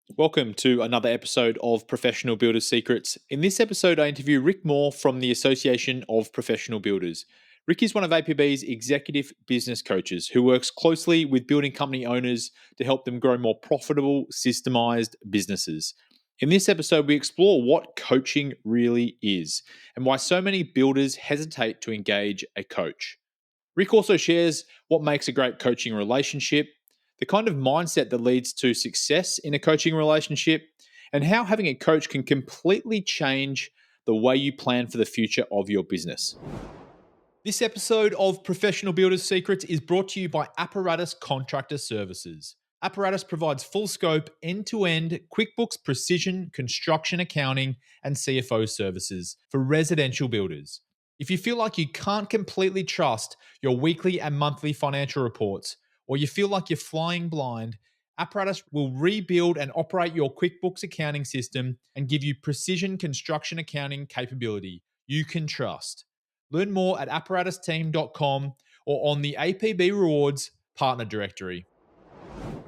Welcome to another episode of Professional Builders Secrets. In this episode, I interview Rick Moore from the Association of Professional Builders. Rick is one of APB's executive business coaches who works closely with building company owners to help them grow more profitable, systemised businesses. In this episode, we explore what coaching really is and why so many builders hesitate to engage a coach. Rick also shares what makes a great coaching relationship, the kind of mindset that leads to success in a coaching relationship, and how having a coach can completely change the way you plan for the future of your business. This episode of Professional Builders Secrets is brought to you by Apparatus Contractor Services. Apparatus provides full scope, end to end QuickBooks Precision Construction Accounting and CFO services for residential builders. If you feel like you can't completely trust your weekly and monthly financial reports, or you feel like you're flying blind, Apparatus will rebuild and operate your QuickBooks accounting system and give you precision construction accounting capability you can trust. Learn more at apparatusteam.com or on the APB Rewards Partner Directory.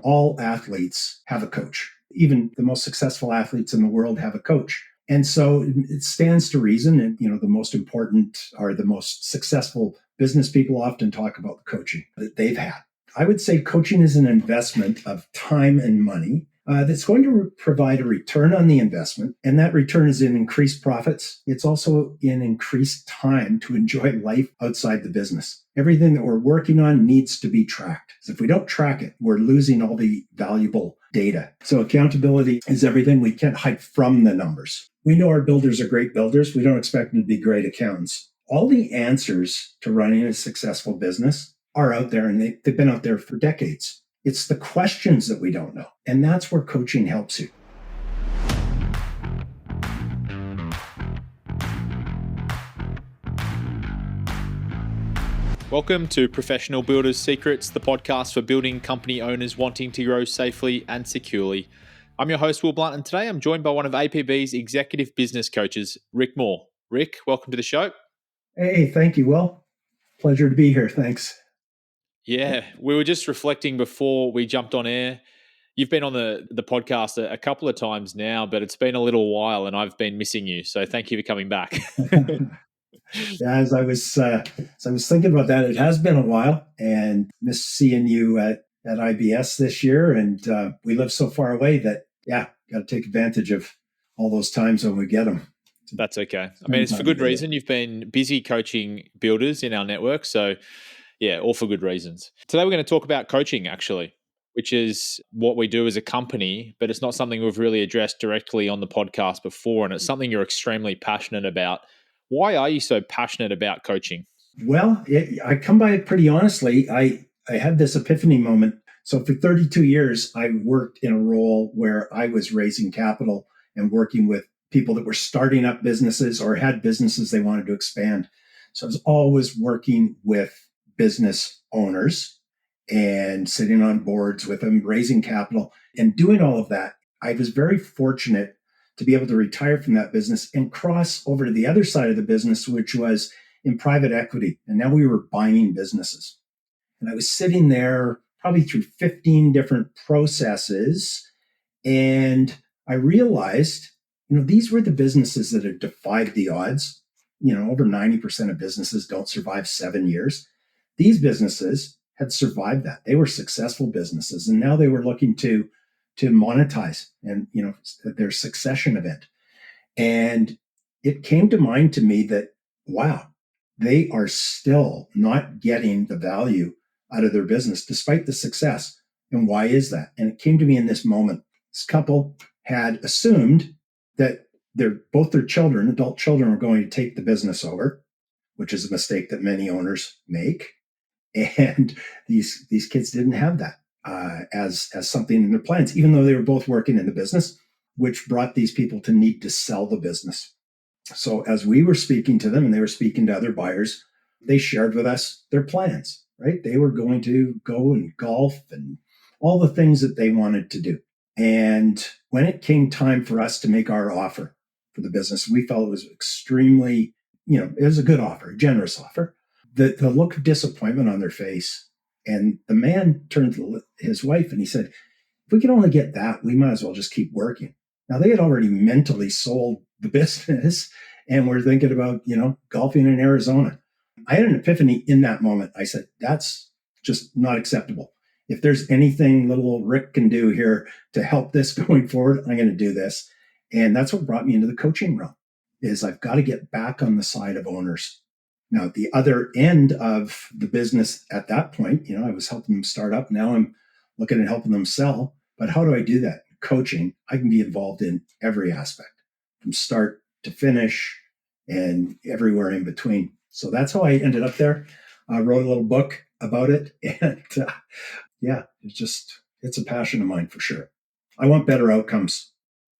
All athletes have a coach. Even the most successful athletes in the world have a coach. And so it stands to reason, and the most important or the most successful business people often talk about the coaching that they've had. I would say coaching is an investment of time and money that's going to provide a return on the investment. And that return is in increased profits. It's also in increased time to enjoy life outside the business. Everything that we're working on needs to be tracked. So if we don't track it, we're losing all the valuable data. So accountability is everything. We can't hide from the numbers. We know our builders are great builders. We don't expect them to be great accountants. All the answers to running a successful business are out there, and they've been out there for decades. It's the questions that we don't know. And that's where coaching helps you. Welcome to Professional Builders Secrets, the podcast for building company owners wanting to grow safely and securely. I'm your host, Will Blunt, and today I'm joined by one of APB's executive business coaches, Rick Moore. Rick, welcome to the show. Hey, thank you, Will. Pleasure to be here. Thanks. Yeah, we were just reflecting before we jumped on air. You've been on the podcast a couple of times now, but it's been a little while and I've been missing you. So thank you for coming back. Yeah, as I was thinking about that, it has been a while, and missed seeing you at IBS this year. And we live so far away that, got to take advantage of all those times when we get them. That's okay. I mean, it's for good reason. You've been busy coaching builders in our network. So yeah, all for good reasons. Today, we're going to talk about coaching, actually, which is what we do as a company, but it's not something we've really addressed directly on the podcast before. And it's something you're extremely passionate about. Why are you so passionate about coaching? Well, I come by it pretty honestly. I had this epiphany moment. So for 32 years, I worked in a role where I was raising capital and working with people that were starting up businesses or had businesses they wanted to expand. So I was always working with business owners and sitting on boards with them, raising capital and doing all of that. I was very fortunate to be able to retire from that business and cross over to the other side of the business, which was in private equity. And now we were buying businesses. And I was sitting there probably through 15 different processes. And I realized, these were the businesses that had defied the odds. Over 90% of businesses don't survive 7 years. These businesses had survived that. They were successful businesses, and now they were looking to monetize and their succession event. And it came to mind to me that, wow, they are still not getting the value out of their business despite the success. And why is that? And it came to me in this moment. This couple had assumed that both their children, adult children, were going to take the business over, which is a mistake that many owners make. And these kids didn't have that as something in their plans, even though they were both working in the business, which brought these people to need to sell the business. So as we were speaking to them and they were speaking to other buyers, they shared with us their plans, right? They were going to go and golf and all the things that they wanted to do. And when it came time for us to make our offer for the business, we felt it was extremely, it was a good offer, a generous offer. The look of disappointment on their face. And the man turned to his wife and he said, If we can only get that, we might as well just keep working. Now they had already mentally sold the business and we're thinking about, golfing in Arizona. I had an epiphany in that moment. I said, that's just not acceptable. If there's anything little old Rick can do here to help this going forward, I'm going to do this. And that's what brought me into the coaching realm is I've got to get back on the side of owners. Now, at the other end of the business at that point, I was helping them start up. Now I'm looking at helping them sell. But how do I do that? Coaching, I can be involved in every aspect from start to finish and everywhere in between. So that's how I ended up there. I wrote a little book about it. And yeah, it's a passion of mine for sure. I want better outcomes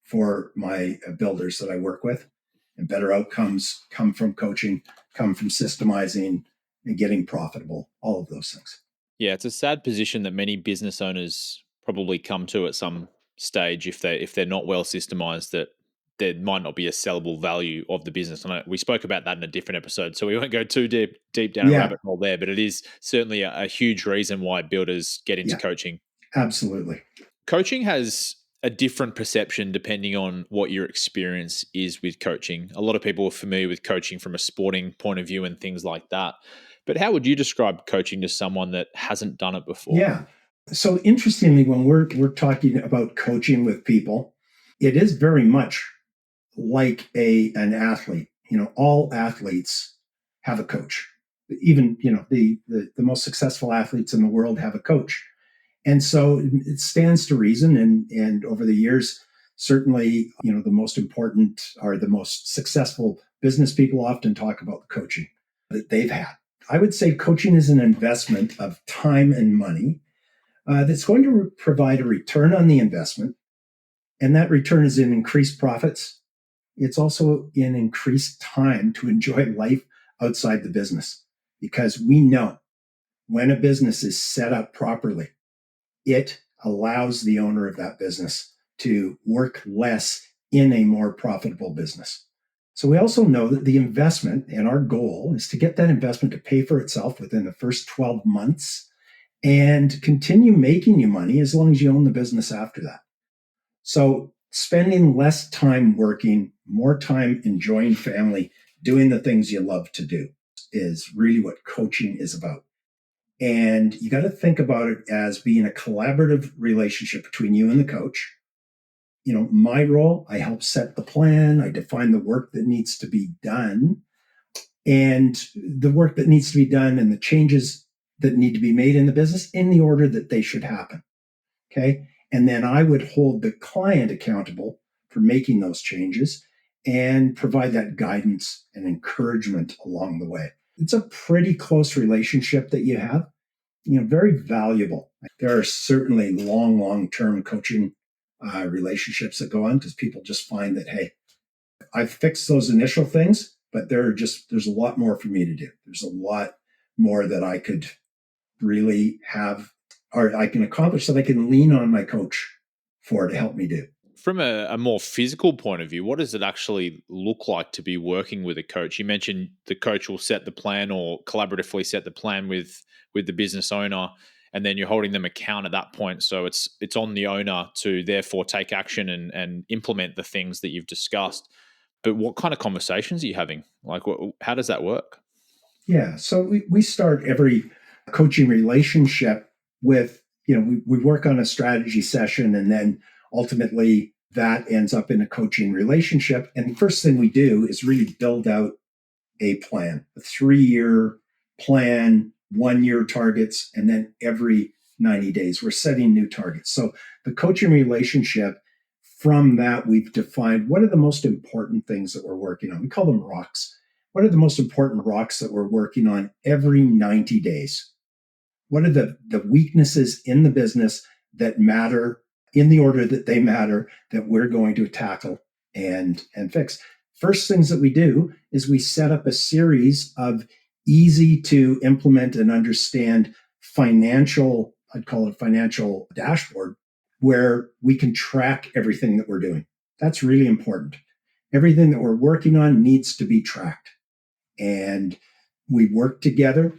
for my builders that I work with. And better outcomes come from coaching, come from systemizing and getting profitable, all of those things. Yeah, it's a sad position that many business owners probably come to at some stage if they're not well systemized, that there might not be a sellable value of the business. And we spoke about that in a different episode, so we won't go too deep down a Yeah, rabbit hole there. But it is certainly a huge reason why builders get into yeah, coaching. absolutely. Coaching has a different perception depending on what your experience is with coaching. A lot of people are familiar with coaching from a sporting point of view and things like that. But how would you describe coaching to someone that hasn't done it before? Yeah. So interestingly, when we're talking about coaching with people, it is very much like an athlete. All athletes have a coach. Even the most successful athletes in the world have a coach. And so it stands to reason. And over the years, certainly, the most important or the most successful business people often talk about the coaching that they've had. I would say coaching is an investment of time and money that's going to provide a return on the investment. And that return is in increased profits. It's also in increased time to enjoy life outside the business because we know when a business is set up properly, it allows the owner of that business to work less in a more profitable business. So we also know that the investment and our goal is to get that investment to pay for itself within the first 12 months and continue making you money as long as you own the business after that. So spending less time working, more time enjoying family, doing the things you love to do is really what coaching is about. And you got to think about it as being a collaborative relationship between you and the coach. My role, I help set the plan, I define the work that needs to be done, and the work that needs to be done and the changes that need to be made in the business in the order that they should happen. Okay. And then I would hold the client accountable for making those changes and provide that guidance and encouragement along the way. It's a pretty close relationship that you have, very valuable. There are certainly long-term coaching relationships that go on because people just find that, hey, I've fixed those initial things, but there's a lot more for me to do. There's a lot more that I could really have or I can accomplish that I can lean on my coach for to help me do. From a more physical point of view, what does it actually look like to be working with a coach? You mentioned the coach will set the plan or collaboratively set the plan with the business owner, and then you're holding them account at that point. So it's on the owner to therefore take action and implement the things that you've discussed. But what kind of conversations are you having? Like, how does that work? Yeah. So we start every coaching relationship with, we work on a strategy session and then ultimately that ends up in a coaching relationship. And the first thing we do is really build out a plan, a 3-year plan, 1-year targets, and then every 90 days, we're setting new targets. So the coaching relationship, from that, we've defined what are the most important things that we're working on. We call them rocks. What are the most important rocks that we're working on every 90 days? What are the weaknesses in the business that matter in the order that they matter that we're going to tackle and fix? First things that we do is we set up a series of easy to implement and understand financial, I'd call it a financial dashboard, where we can track everything that we're doing. That's really important. Everything that we're working on needs to be tracked. And we work together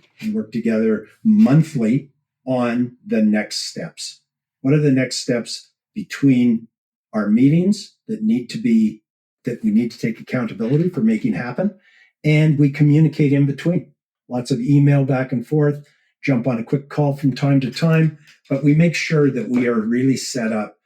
monthly on the next steps. What are the next steps between our meetings that we need to take accountability for making happen? And we communicate in between. Lots of email back and forth, jump on a quick call from time to time, but we make sure that we are really set up,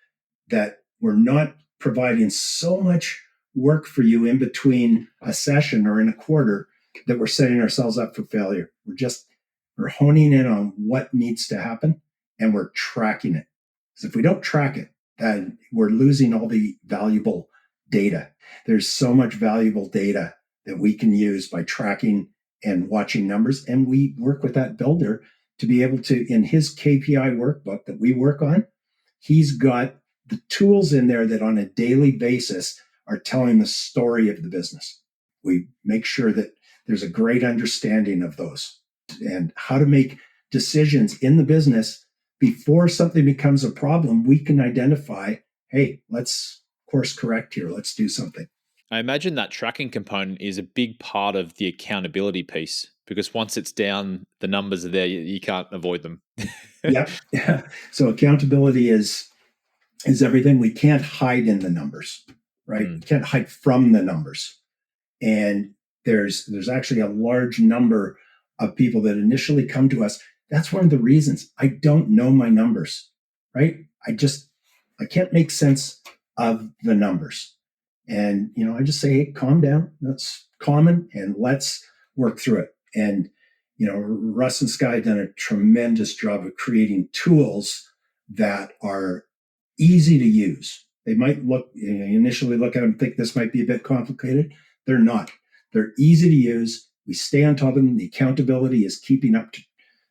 that we're not providing so much work for you in between a session or in a quarter that we're setting ourselves up for failure. We're honing in on what needs to happen, and we're tracking it. Because if we don't track it, then we're losing all the valuable data. There's so much valuable data that we can use by tracking and watching numbers. And we work with that builder to be able to, in his KPI workbook that we work on, he's got the tools in there that on a daily basis are telling the story of the business. We make sure that there's a great understanding of those and how to make decisions in the business before something becomes a problem. We can identify, hey, let's course correct here. Let's do something. I imagine that tracking component is a big part of the accountability piece, because once it's down, the numbers are there, you can't avoid them. Yep. So accountability is everything. We can't hide in the numbers, right? We can't hide from the numbers. And there's actually a large number of people that initially come to us. That's one of the reasons I don't know my numbers, right? I can't make sense of the numbers. And, I just say, hey, calm down. That's common, and let's work through it. And, Russ and Sky have done a tremendous job of creating tools that are easy to use. They might initially look at them and think this might be a bit complicated. They're not. They're easy to use. We stay on top of them. The accountability is keeping up to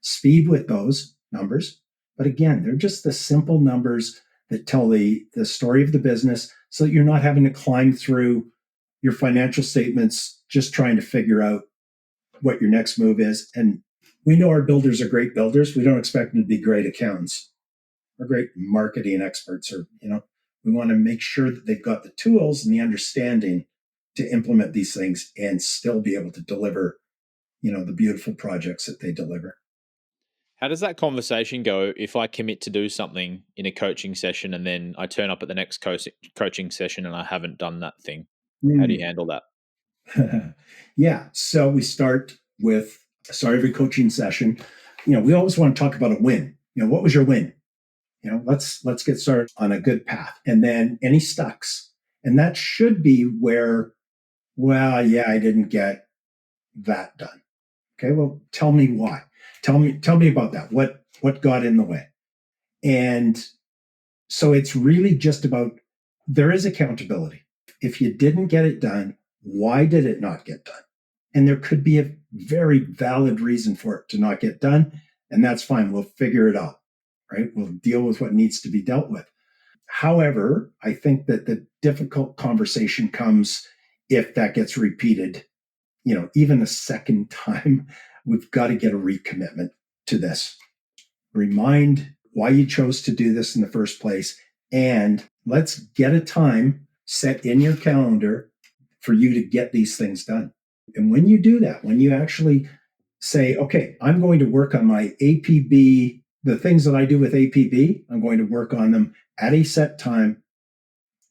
speed with those numbers. But again, they're just the simple numbers that tell the story of the business, so that you're not having to climb through your financial statements just trying to figure out what your next move is. And we know our builders are great builders. We don't expect them to be great accountants or great marketing experts, or, we want to make sure that they've got the tools and the understanding to implement these things and still be able to deliver, the beautiful projects that they deliver. How does that conversation go if I commit to do something in a coaching session and then I turn up at the next coaching session and I haven't done that thing? How do you handle that? Yeah. So we start every coaching session. We always want to talk about a win. What was your win? Let's get started on a good path. And then any stucks. And that should be where, well, yeah, I didn't get that done. Okay, well, tell me why. Tell me about that. What got in the way? And so it's really just about, there is accountability. If you didn't get it done, why did it not get done? And there could be a very valid reason for it to not get done. And that's fine. We'll figure it out, right? We'll deal with what needs to be dealt with. However, I think that the difficult conversation comes if that gets repeated, even a second time. We've got to get a recommitment to this. Remind why you chose to do this in the first place. And let's get a time set in your calendar for you to get these things done. And when you do that, when you actually say, okay, I'm going to work on my APB, the things that I do with APB, I'm going to work on them at a set time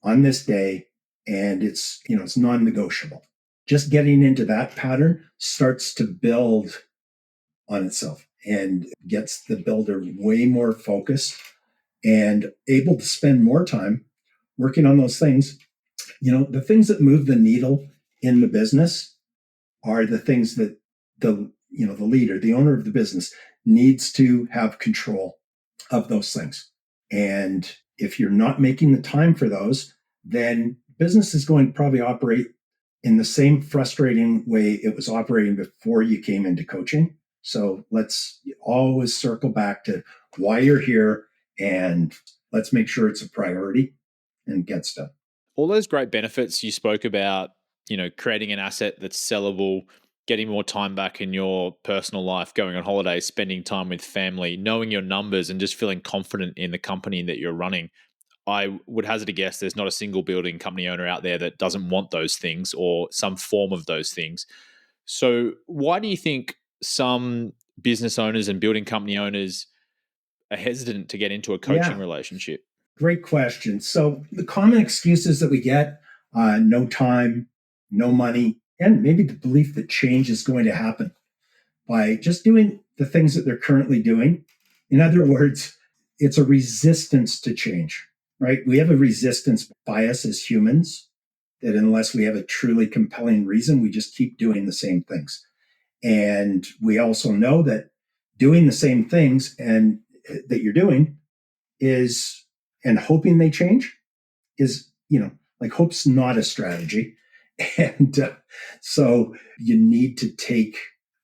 on this day. And it's non-negotiable. Just getting into that pattern starts to build on itself and gets the builder way more focused and able to spend more time working on those things. The things that move the needle in the business are the things that the leader, the owner of the business, needs to have control of those things. And if you're not making the time for those, then business is going to probably operate in the same frustrating way it was operating before you came into coaching. So let's always circle back to why you're here, and let's make sure it's a priority and gets done. All those great benefits you spoke about, creating an asset that's sellable, getting more time back in your personal life, going on holidays, spending time with family, knowing your numbers, and just feeling confident in the company that you're running. I would hazard a guess there's not a single building company owner out there that doesn't want those things or some form of those things. So why do you think some business owners and building company owners are hesitant to get into a coaching Yeah, relationship? great question. So the common excuses that we get, no time, no money, and maybe the belief that change is going to happen by just doing the things that they're currently doing. In other words, it's a resistance to change, right? We have a resistance bias as humans that unless we have a truly compelling reason, we just keep doing the same things. And we also know that doing the same things and that you're doing is and hoping they change is, like hope's not a strategy. And so you need to take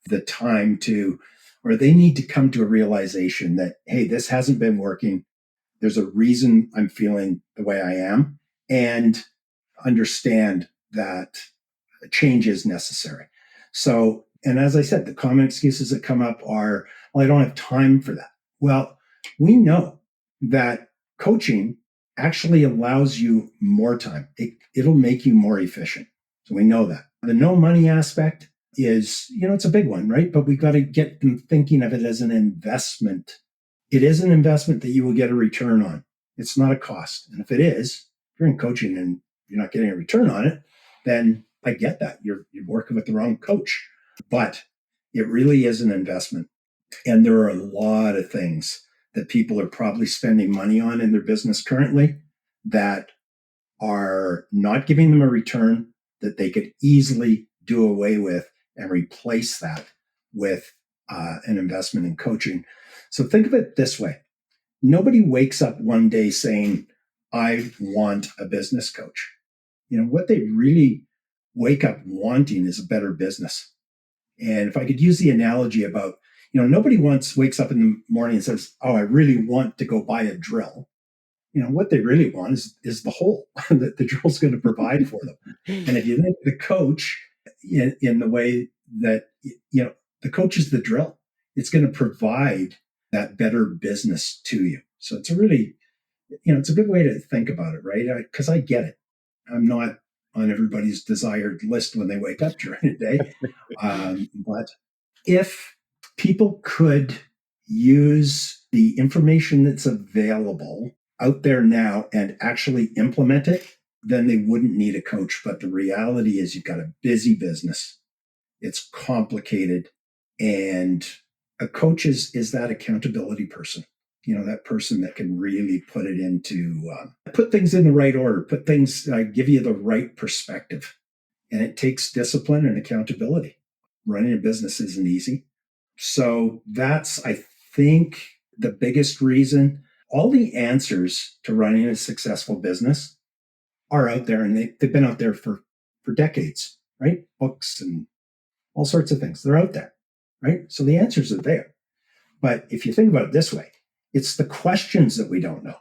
the time to, or they need to come to a realization that, hey, this hasn't been working. There's a reason I'm feeling the way I am, and understand that change is necessary. So, and as I said, the common excuses that come up are, well, I don't have time for that. Well, we know that coaching actually allows you more time. It'll make you more efficient. So we know that. The no money aspect is, it's a big one, right? But we got to get them thinking of it as an investment. It is an investment that you will get a return on. It's not a cost. And if it is, if you're in coaching and you're not getting a return on it, then I get that. You're working with the wrong coach. But it really is an investment. And there are a lot of things that people are probably spending money on in their business currently that are not giving them a return that they could easily do away with and replace that with an investment in coaching. So think of it this way. Nobody wakes up one day saying, I want a business coach. What they really wake up wanting is a better business. And if I could use the analogy about, nobody wakes up in the morning and says, oh, I really want to go buy a drill. What they really want is the hole that the drill's going to provide for them. And if you think the coach in the way that, the coach is the drill, it's going to provide that better business to you. So it's a really, it's a good way to think about it, right? Because I get it. I'm not on everybody's desired list when they wake up during the day. But if people could use the information that's available out there now and actually implement it, then they wouldn't need a coach. But the reality is you've got a busy business. It's complicated. And a coach is that accountability person, that person that can really put it into, put things in the right order, put things, give you the right perspective. And it takes discipline and accountability. Running a business isn't easy. So that's, I think, the biggest reason. All the answers to running a successful business are out there, and they've been out there for decades, right? Books and all sorts of things. They're out there, right? So the answers are there. But if you think about it this way, it's the questions that we don't know.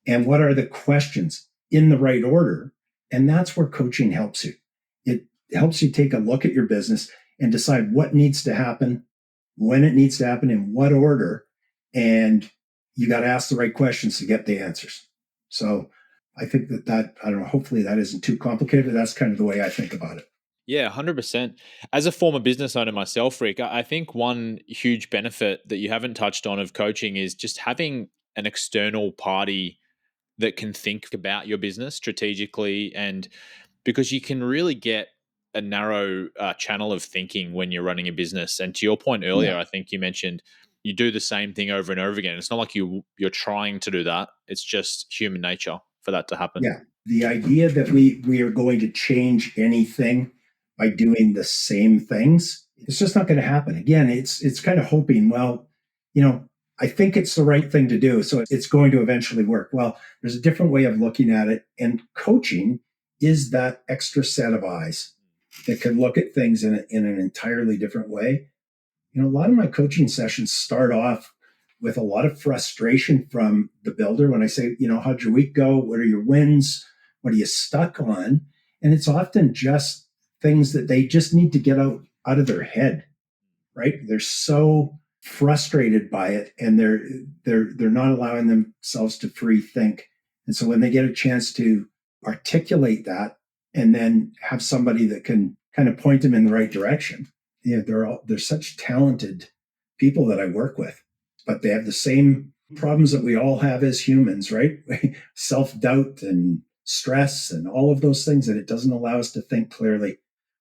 And what are the questions in the right order? And that's where coaching helps you. It helps you take a look at your business and decide what needs to happen, when it needs to happen, in what order. And you got to ask the right questions to get the answers. So I think that, I don't know, hopefully that isn't too complicated, but that's kind of the way I think about it. Yeah, 100%. As a former business owner myself, Rick, I think one huge benefit that you haven't touched on of coaching is just having an external party that can think about your business strategically, and because you can really get a narrow channel of thinking when you're running a business. And to your point earlier, Yeah. I think you mentioned you do the same thing over and over again. It's not like you're trying to do that. It's just human nature for that to happen. Yeah. The idea that we are going to change anything by doing the same things, it's just not going to happen. Again, it's kind of hoping, well, you know, I think it's the right thing to do, so it's going to eventually work. Well, there's a different way of looking at it, and coaching is that extra set of eyes that can look at things in an entirely different way. A lot of my coaching sessions start off with a lot of frustration from the builder when I say, how'd your week go? What are your wins? What are you stuck on? And it's often just things that they just need to get out of their head, right? They're so frustrated by it, and they're not allowing themselves to free think. And so when they get a chance to articulate that and then have somebody that can kind of point them in the right direction, they're such talented people that I work with, but they have the same Problems that we all have as humans, right? Self-doubt and stress and all of those things that it doesn't allow us to think clearly.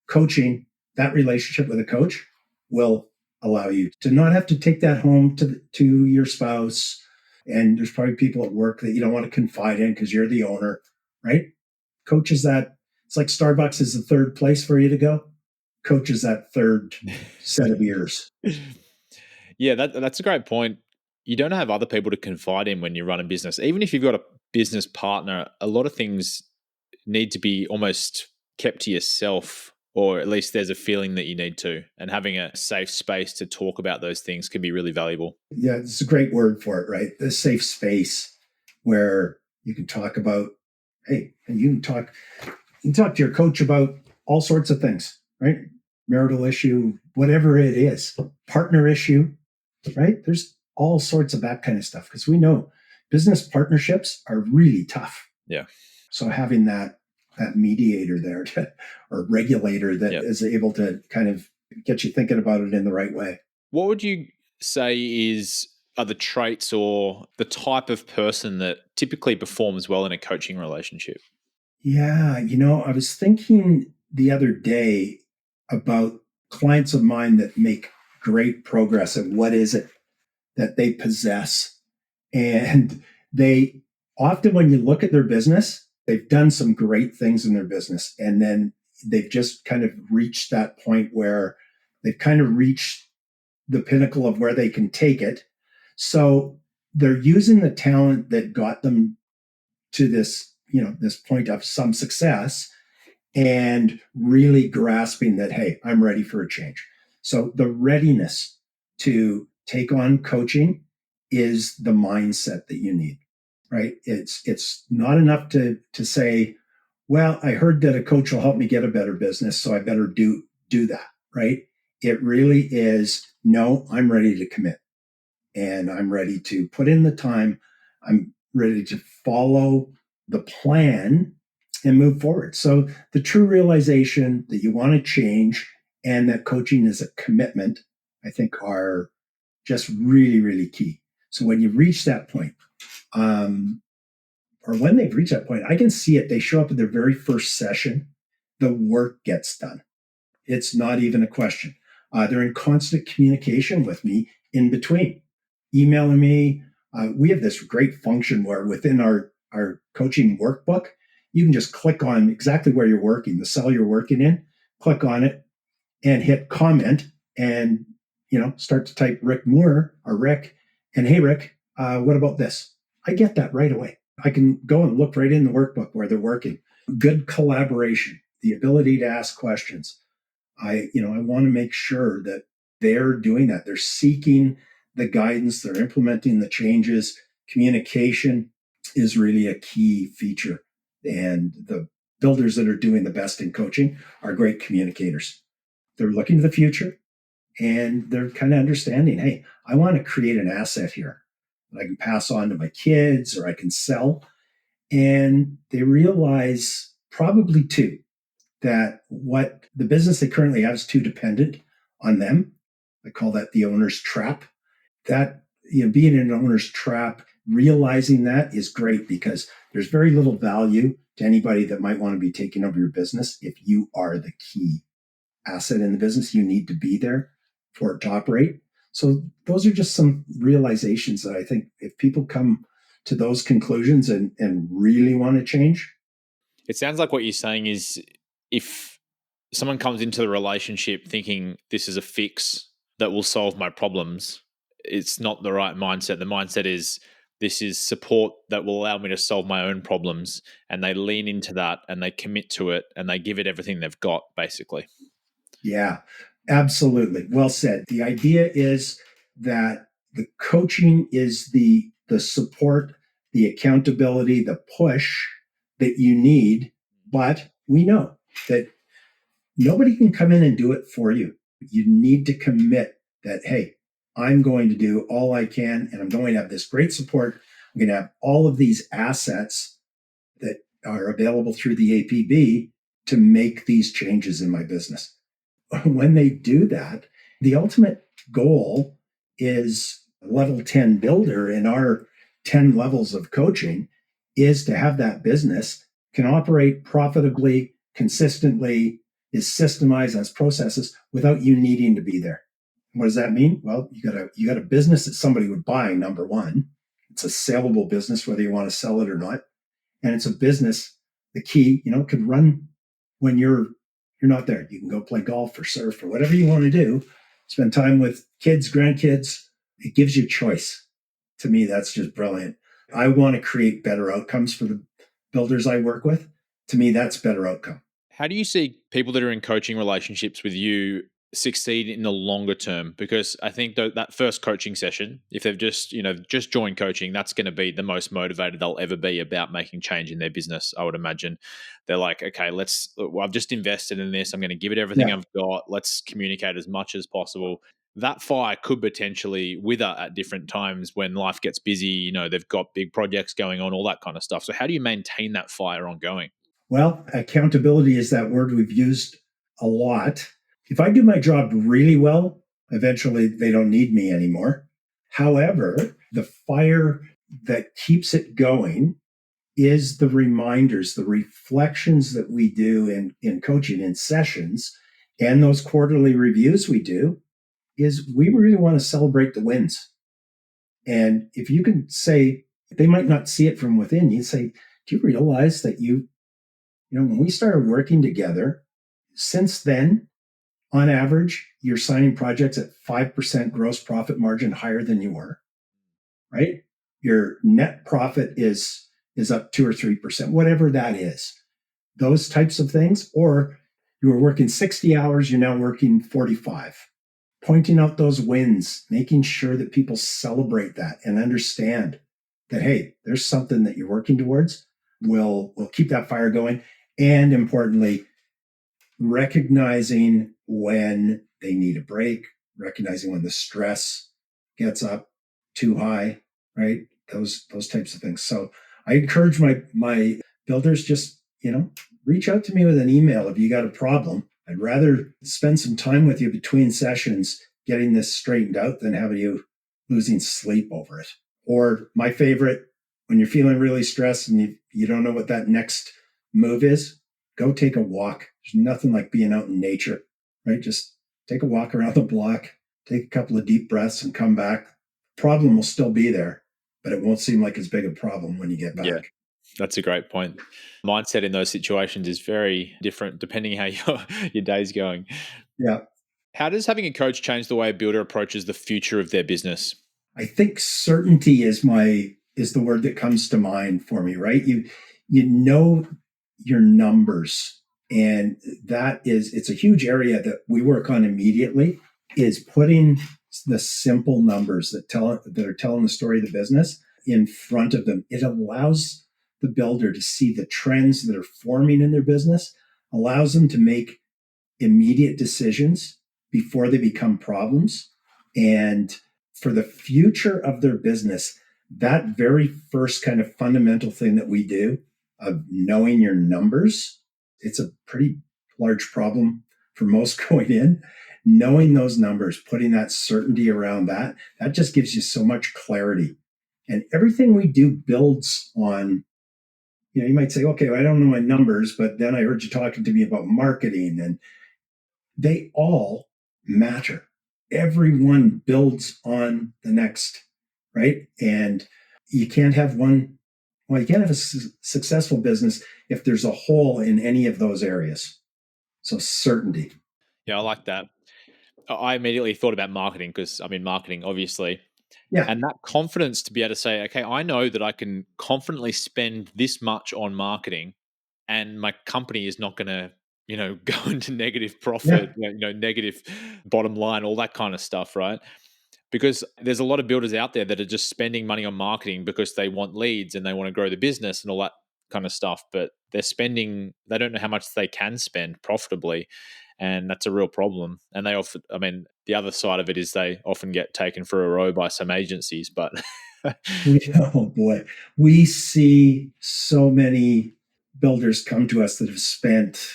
Coaching, that relationship with a coach will allow you to not have to take that home to your spouse. And there's probably people at work that you don't want to confide in because you're the owner, right? Coaches that, it's like Starbucks is the third place for you to go. Coaches that third set of ears. Yeah, that's a great point. You don't have other people to confide in when you run a business. Even if you've got a business partner, a lot of things need to be almost kept to yourself, or at least there's a feeling that you need to. And having a safe space to talk about those things can be really valuable. Yeah, it's a great word for it, right? The safe space where you can talk about, hey, and you can talk to your coach about all sorts of things, right? Marital issue, whatever it is, partner issue, right? There's all sorts of that kind of stuff because we know business partnerships are really tough. Yeah. So having that mediator there or regulator that is able to kind of get you thinking about it in the right way. What would you say are the traits or the type of person that typically performs well in a coaching relationship? Yeah, I was thinking the other day about clients of mine that make great progress at what is it that they possess. And they often, when you look at their business, they've done some great things in their business. And then they've just kind of reached that point where they've kind of reached the pinnacle of where they can take it. So they're using the talent that got them to this point of some success and really grasping that, hey, I'm ready for a change. So the readiness to take on coaching is the mindset that you need, right? It's not enough to say, well, I heard that a coach will help me get a better business, so I better do that, right? It really is, no, I'm ready to commit and I'm ready to put in the time. I'm ready to follow the plan and move forward. So the true realization that you want to change and that coaching is a commitment, I think are just really, really key. So when you reach that point, or when they've reached that point, I can see it. They show up at their very first session, the work gets done. It's not even a question. They're in constant communication with me in between, emailing me. We have this great function where within our coaching workbook, you can just click on exactly where you're working, the cell you're working in, click on it and hit comment and, start to type Rick Moore or Rick and, hey, Rick, what about this? I get that right away. I can go and look right in the workbook where they're working. Good collaboration, the ability to ask questions. I want to make sure that they're doing that. They're seeking the guidance, they're implementing the changes. Communication is really a key feature. And the builders that are doing the best in coaching are great communicators. They're looking to the future and they're kind of understanding, hey, I want to create an asset here that I can pass on to my kids or I can sell. And they realize probably too that what the business they currently have is too dependent on them. I call that the owner's trap. That, being in an owner's trap, realizing that is great because there's very little value to anybody that might want to be taking over your business. If you are the key asset in the business, you need to be there for it to operate. So those are just some realizations that I think if people come to those conclusions and really want to change. It sounds like what you're saying is if someone comes into the relationship thinking this is a fix that will solve my problems, it's not the right mindset. The mindset is this is support that will allow me to solve my own problems. And they lean into that and they commit to it and they give it everything they've got, basically. Yeah, absolutely. Well said. The idea is that the coaching is the support, the accountability, the push that you need, but we know that nobody can come in and do it for you. You need to commit that, hey, I'm going to do all I can and I'm going to have this great support. I'm going to have all of these assets that are available through the APB to make these changes in my business. When they do that, the ultimate goal is level 10 builder in our 10 levels of coaching is to have that business can operate profitably, consistently, is systemized, has processes without you needing to be there. What does that mean? Well, you got a business that somebody would buy, number one. It's a saleable business, whether you want to sell it or not. And it's a business, the key, could run when you're not there. You can go play golf or surf or whatever you want to do, spend time with kids, grandkids. It gives you choice. To me, that's just brilliant. I want to create better outcomes for the builders I work with. To me, that's better outcome. How do you see people that are in coaching relationships with you succeed in the longer term? Because I think that first coaching session, if they've just joined coaching, that's going to be the most motivated they'll ever be about making change in their business. I would imagine they're like, okay, I've just invested in this. I'm going to give it everything Yeah. I've got. Let's communicate as much as possible. That fire could potentially wither at different times when life gets busy. They've got big projects going on, all that kind of stuff. So how do you maintain that fire ongoing? Well, accountability is that word we've used a lot. If I do my job really well, eventually they don't need me anymore. However, the fire that keeps it going is the reminders, the reflections that we do in coaching, in sessions, and those quarterly reviews we do, is we really want to celebrate the wins. And if you can say, they might not see it from within, you say, do you realize that when we started working together, since then, on average, you're signing projects at 5% gross profit margin higher than you were, right? Your net profit is up 2 or 3%, whatever that is. Those types of things. Or you were working 60 hours, you're now working 45. Pointing out those wins, making sure that people celebrate that and understand that, hey, there's something that you're working towards. We'll keep that fire going. And importantly, recognizing when they need a break, recognizing when the stress gets up too high, right? Those types of things. So I encourage my builders, just reach out to me with an email if you got a problem. I'd rather spend some time with you between sessions getting this straightened out than having you losing sleep over it. Or my favorite, when you're feeling really stressed and you don't know what that next move is, go take a walk. There's nothing like being out in nature, right? Just take a walk around the block, take a couple of deep breaths and come back. Problem will still be there, but it won't seem like as big a problem when you get Yeah. back. That's a great point. Mindset in those situations is very different depending how your day's going. Yeah. How does having a coach change the way a builder approaches the future of their business? I think certainty is the word that comes to mind for me, right? You know your numbers, and it's a huge area that we work on immediately, is putting the simple numbers that are telling the story of the business in front of them. It allows the builder to see the trends that are forming in their business, allows them to make immediate decisions before they become problems. And for the future of their business, that very first kind of fundamental thing that we do of knowing your numbers, it's a pretty large problem for most going in. Knowing those numbers, putting that certainty around that just gives you so much clarity. And everything we do builds on, you might say, okay, well, I don't know my numbers, but then I heard you talking to me about marketing, and they all matter. Everyone builds on the next, right? And you can't have you can't have a successful business if there's a hole in any of those areas. So certainty. Yeah, I like that. I immediately thought about marketing because I'm in marketing, obviously. Yeah. And that confidence to be able to say, okay, I know that I can confidently spend this much on marketing and my company is not going to, go into negative Yeah. profit, negative bottom line, all that kind of stuff, right? Because there's a lot of builders out there that are just spending money on marketing because they want leads and they want to grow the business and all that kind of stuff, but they don't know how much they can spend profitably, and that's a real problem. And they often, I mean, the other side of it is they often get taken for a row by some agencies, but Oh boy, we see so many builders come to us that have spent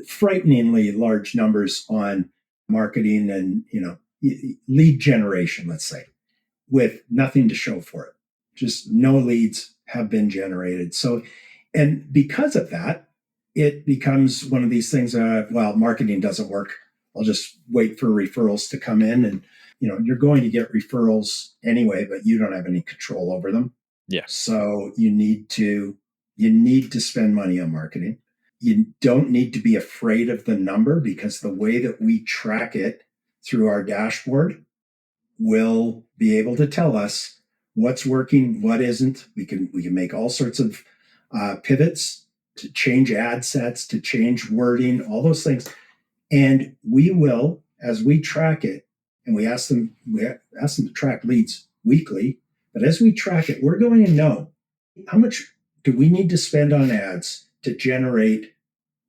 frighteningly large numbers on marketing and lead generation, let's say. with nothing to show for it. Just no leads have been generated. So, and because of that, it becomes one of these things. Well, marketing doesn't work. I'll just wait for referrals to come in, and you're going to get referrals anyway, but you don't have any control over them. Yeah. So you need to spend money on marketing. You don't need to be afraid of the number, because the way that we track it through our dashboard will be able to tell us what's working, what isn't. We can make all sorts of pivots to change ad sets, to change wording, all those things, and we will, as we track it, and we ask them to track leads weekly. But as we track it, we're going to know how much do we need to spend on ads to generate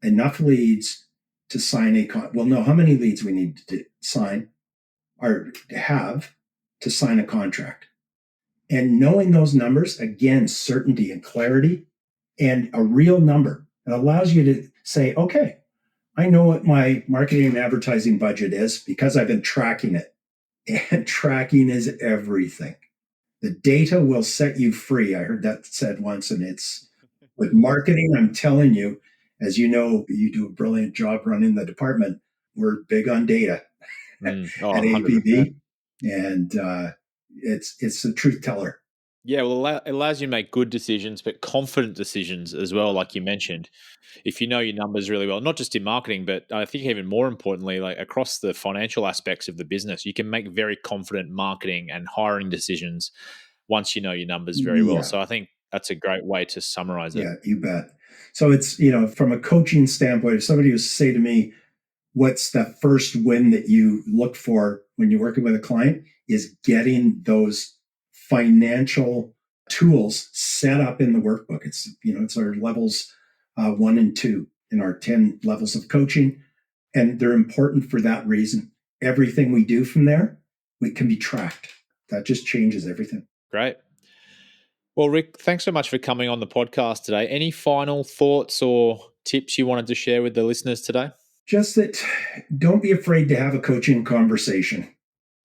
enough leads to sign a con. We'll know how many leads we need to sign or to have to sign a contract. And knowing those numbers, again, certainty and clarity and a real number, it allows you to say, okay, I know what my marketing and advertising budget is because I've been tracking it. And tracking is everything. The data will set you free. I heard that said once, and it's with marketing, I'm telling you, as you know, you do a brilliant job running the department. We're big on data Oh, at 100%. APB, and it's the truth teller. Yeah, well, it allows you to make good decisions, but confident decisions as well, like you mentioned. If you know your numbers really well, not just in marketing, but I think even more importantly, like across the financial aspects of the business, you can make very confident marketing and hiring decisions once you know your numbers very well. Yeah, So I think that's a great way to summarize it. yeah, you bet. So it's from a coaching standpoint, if somebody was to say to me, what's the first win that you look for when you're working with a client, is getting those financial tools set up in the workbook. It's our levels 1 and 2 in our 10 levels of coaching, and they're important for that reason. Everything we do from there, we can be tracked. That just changes everything. Great. Well, Rick, thanks so much for coming on the podcast today. Any final thoughts or tips you wanted to share with the listeners today? Just that, don't be afraid to have a coaching conversation,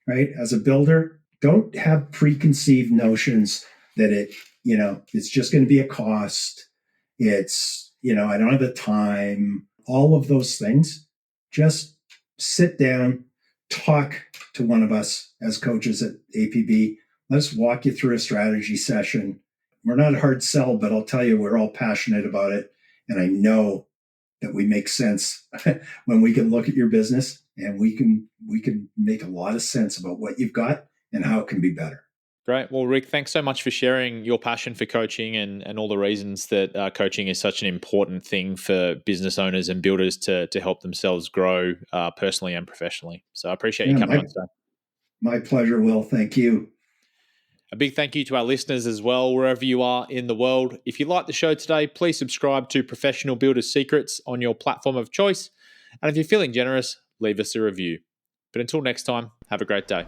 right? As a builder, don't have preconceived notions that it's just going to be a cost. I don't have the time, all of those things. Just sit down, talk to one of us as coaches at APB. Let's walk you through a strategy session. We're not a hard sell, but I'll tell you, we're all passionate about it. And I know that we make sense when we can look at your business, and we can make a lot of sense about what you've got and how it can be better. Great. Well, Rick, thanks so much for sharing your passion for coaching and all the reasons that coaching is such an important thing for business owners and builders to help themselves grow personally and professionally. So I appreciate you Yeah, coming on my today. my pleasure, Will. Thank you. A big thank you to our listeners as well, wherever you are in the world. If you like the show today, please subscribe to Professional Builders Secrets on your platform of choice. And if you're feeling generous, leave us a review. But until next time, have a great day.